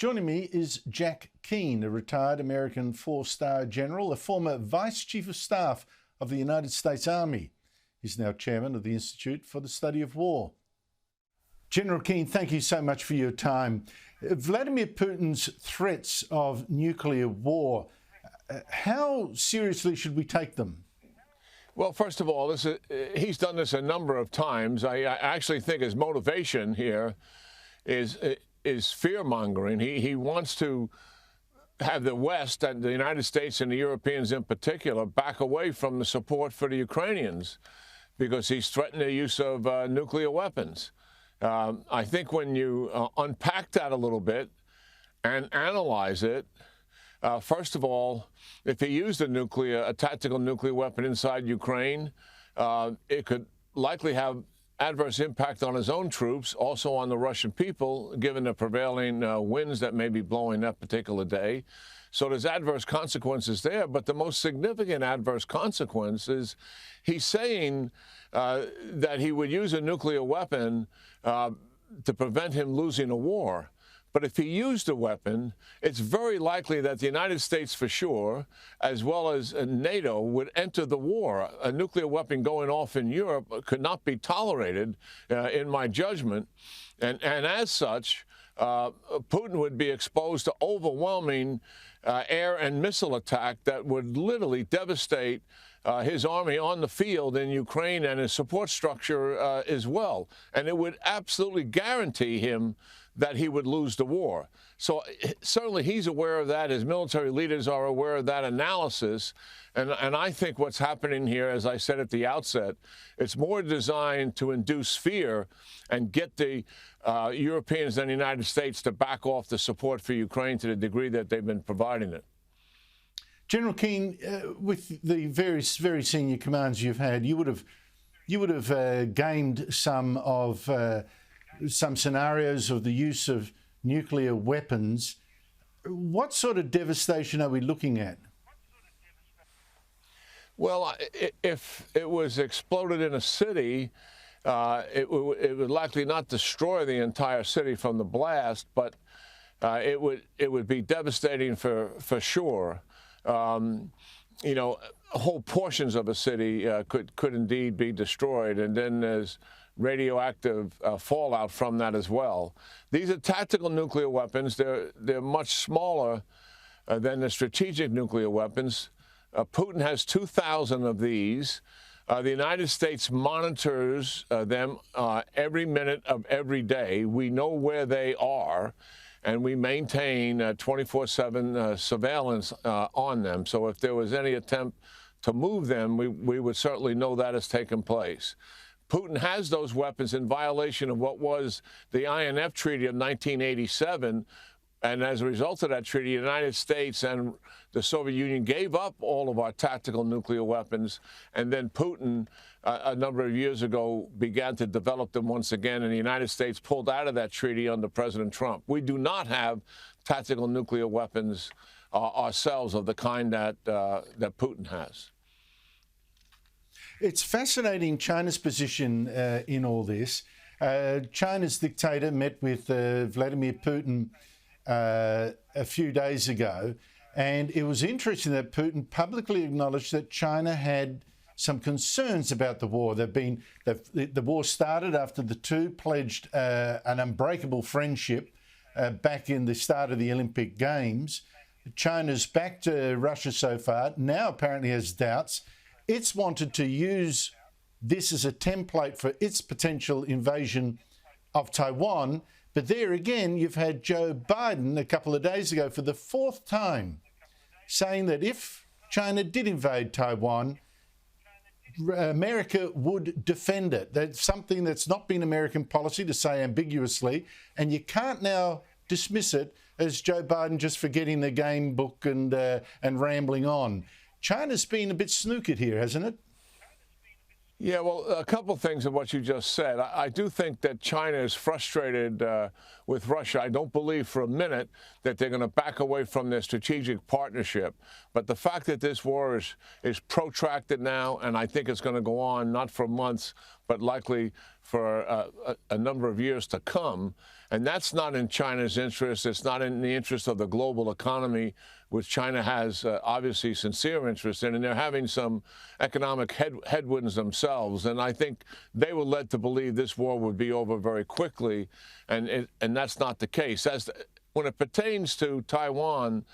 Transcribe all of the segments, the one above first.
Joining me is Jack Keane, a retired American four-star general, a former Vice Chief of Staff of the United States Army. He's now chairman of the Institute for the Study of War. General Keane, thank you so much for your time. Vladimir Putin's threats of nuclear war, how seriously should we take them? Well, first of all, he's done this a number of times. I actually think his motivation here is fear-mongering. He wants to have the West, and the United States and the Europeans in particular, back away from the support for the Ukrainians because he's threatened the use of nuclear weapons. I think when you unpack that a little bit and analyze it, first of all, if he used a tactical nuclear weapon inside Ukraine, it could likely have adverse impact on his own troops, also on the Russian people, given the prevailing winds that may be blowing that particular day. So there's adverse consequences there, but the most significant adverse consequence is he's saying that he would use a nuclear weapon to prevent him losing a war. But if he used a weapon, it's very likely that the United States, for sure, as well as NATO, would enter the war. A nuclear weapon going off in Europe could not be tolerated, in my judgment. And as such, Putin would be exposed to overwhelming air and missile attack that would literally devastate his army on the field in Ukraine and his support structure as well. And it would absolutely guarantee him that he would lose the war. So certainly he's aware of that. His military leaders are aware of that analysis. And I think what's happening here, as I said at the outset, it's more designed to induce fear and get the Europeans and the United States to back off the support for Ukraine to the degree that they've been providing it. General Keane, with the very senior commands you've had, you would have gamed some scenarios of the use of nuclear weapons. What sort of devastation are we looking at? Well, if it was exploded in a city, it would likely not destroy the entire city from the blast, but it would be devastating for sure. You know, whole portions of a city could indeed be destroyed, and then there's radioactive fallout from that as well. These are tactical nuclear weapons. They're much smaller than the strategic nuclear weapons. Putin has 2,000 of these. The United States monitors them every minute of every day. We know where they are, and we maintain 24/7 surveillance on them. So if there was any attempt to move them, we would certainly know that has taken place. Putin has those weapons in violation of what was the INF Treaty of 1987. And as a result of that treaty, the United States and the Soviet Union gave up all of our tactical nuclear weapons. And then Putin, a number of years ago, began to develop them once again. And the United States pulled out of that treaty under President Trump. We do not have tactical nuclear weapons ourselves of the kind that Putin has. It's fascinating, China's position in all this. China's dictator met with Vladimir Putin a few days ago, and it was interesting that Putin publicly acknowledged that China had some concerns about the war. The war started after the two pledged an unbreakable friendship back in the start of the Olympic Games. China's backed Russia so far, now apparently has doubts. It's wanted to use this as a template for its potential invasion of Taiwan. But there again, you've had Joe Biden a couple of days ago for the fourth time saying that if China did invade Taiwan, America would defend it. That's something that's not been American policy, to say ambiguously, and you can't now dismiss it as Joe Biden just forgetting the game book and rambling on. China's been a bit snookered here, hasn't it? Yeah, well, a couple of things of what you just said. I do think that China is frustrated with Russia. I don't believe for a minute that they're going to back away from their strategic partnership. But the fact that this war is protracted now, and I think it's going to go on not for months, but likely for a number of years to come, And that's not in China's interest. It's not in the interest of the global economy, which China has obviously sincere interest in. And they're having some economic headwinds themselves. And I think they were led to believe this war would be over very quickly. And that's not the case. When it pertains to Taiwan,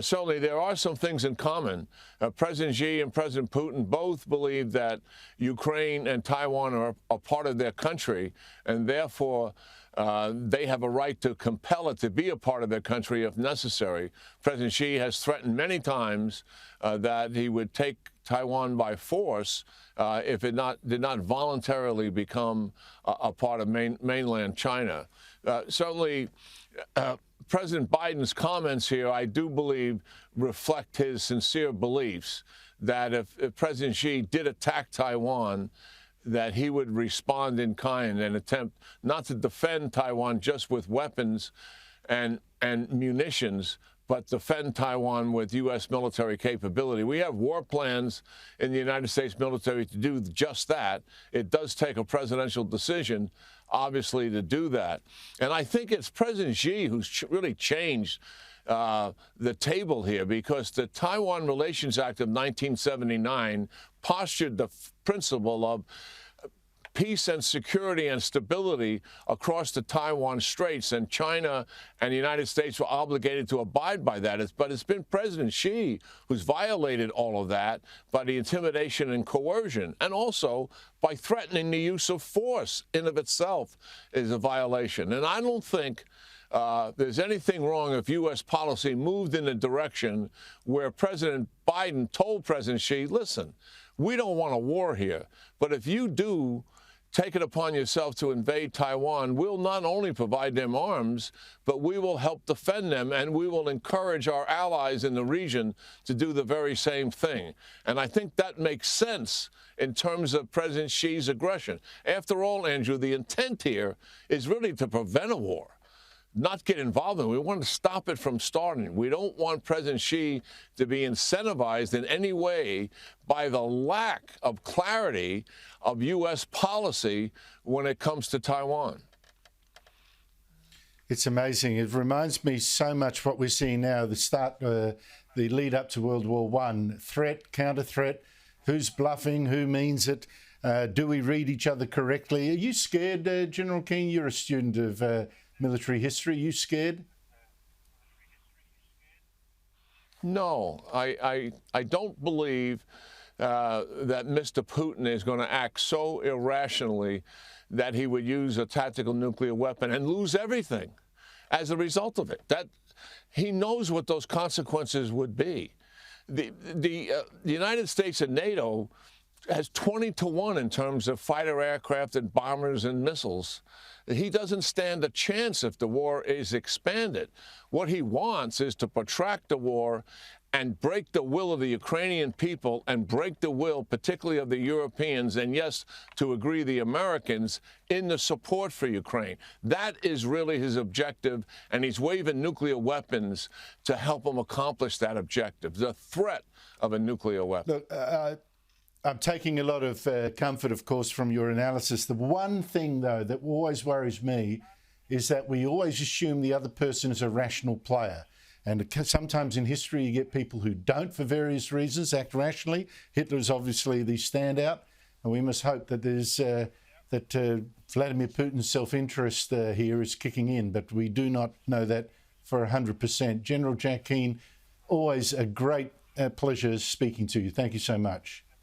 certainly there are some things in common. President Xi and President Putin both believe that Ukraine and Taiwan are a part of their country, and therefore they have a right to compel it to be a part of their country if necessary. President Xi has threatened many times that he would take Taiwan by force if it did not voluntarily become a part of mainland China. Certainly, President Biden's comments here, I do believe, reflect his sincere beliefs that if President Xi did attack Taiwan, that he would respond in kind and attempt not to defend Taiwan just with weapons and munitions, but defend Taiwan with U.S. military capability. We have war plans in the United States military to do just that. It does take a presidential decision, obviously, to do that. And I think it's President Xi who's really changed the table here, because the Taiwan Relations Act of 1979 postured the principle of peace and security and stability across the Taiwan Straits, and China and the United States were obligated to abide by that. But it's been President Xi who's violated all of that by the intimidation and coercion, and also by threatening the use of force in of itself is a violation. And I don't think there's anything wrong if U.S. policy moved in a direction where President Biden told President Xi, listen, we don't want a war here, but if you do take it upon yourself to invade Taiwan, we'll not only provide them arms, but we will help defend them, and we will encourage our allies in the region to do the very same thing. And I think that makes sense in terms of President Xi's aggression. After all, Andrew, the intent here is really to prevent a war, not get involved in it. We want to stop it from starting. We don't want President Xi to be incentivized in any way by the lack of clarity of U.S. policy when it comes to Taiwan. It's amazing. It reminds me so much what we're seeing now, the lead up to World War I, threat, counter-threat, who's bluffing, who means it, do we read each other correctly? Are you scared, General Keane? You're a student of military history. Are you scared? No, I don't believe that Mr. Putin is going to act so irrationally that he would use a tactical nuclear weapon and lose everything as a result of it. That he knows what those consequences would be. The United States and NATO has 20-1 in terms of fighter aircraft and bombers and missiles. He doesn't stand a chance if the war is expanded. What he wants is to protract the war and break the will of the Ukrainian people and break the will, particularly of the Europeans, and yes, to agree, the Americans, in the support for Ukraine. That is really his objective, and he's waving nuclear weapons to help him accomplish that objective, the threat of a nuclear weapon. Look, I'm taking a lot of comfort, of course, from your analysis. The one thing, though, that always worries me is that we always assume the other person is a rational player. And sometimes in history, you get people who don't, for various reasons, act rationally. Hitler's obviously the standout. And we must hope that Vladimir Putin's self-interest here is kicking in. But we do not know that for 100%. General Jack Keane, always a great pleasure speaking to you. Thank you so much.